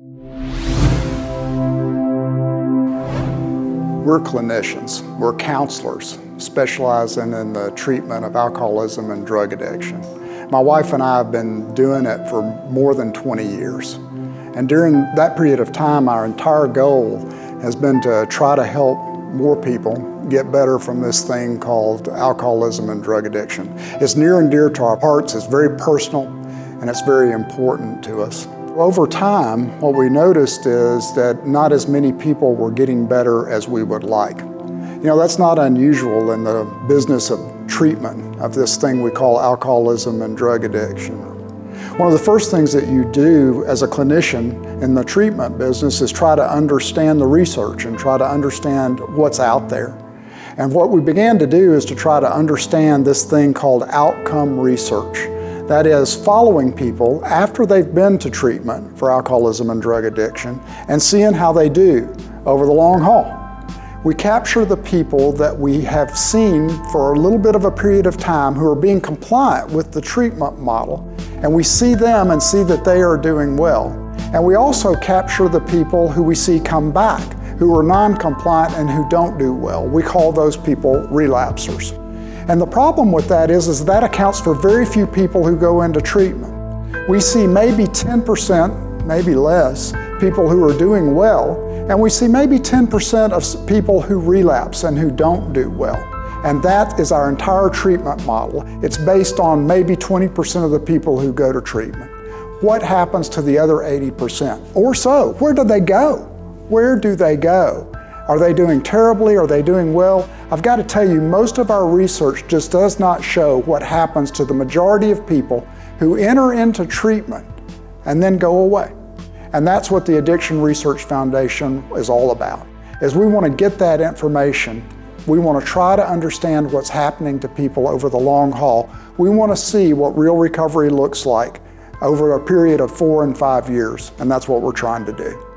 We're clinicians, we're counselors specializing in the treatment of alcoholism and drug addiction. My wife and I have been doing it for more than 20 years. And during that period of time, our entire goal has been to try to help more people get better from this thing called alcoholism and drug addiction. It's near and dear to our hearts, it's very personal, and it's very important to us. Over time, what we noticed is that not as many people were getting better as we would like. You know, that's not unusual in the business of treatment of this thing we call alcoholism and drug addiction. One of the first things that you do as a clinician in the treatment business is try to understand the research and try to understand what's out there. And what we began to do is to try to understand this thing called outcome research. That is, following people after they've been to treatment for alcoholism and drug addiction and seeing how they do over the long haul. We capture the people that we have seen for a little bit of a period of time who are being compliant with the treatment model, and we see them and see that they are doing well. And we also capture the people who we see come back, who are non-compliant and who don't do well. We call those people relapsers. And the problem with that is that accounts for very few people who go into treatment. We see maybe 10%, maybe less, people who are doing well, and we see maybe 10% of people who relapse and who don't do well. And that is our entire treatment model. It's based on maybe 20% of the people who go to treatment. What happens to the other 80%? Or so, where do they go? Where do they go? Are they doing terribly? Are they doing well? I've got to tell you, most of our research just does not show what happens to the majority of people who enter into treatment and then go away. And that's what the Addiction Research Foundation is all about, is we want to get that information. We want to try to understand what's happening to people over the long haul. We want to see what real recovery looks like over a period of 4 and 5 years, and that's what we're trying to do.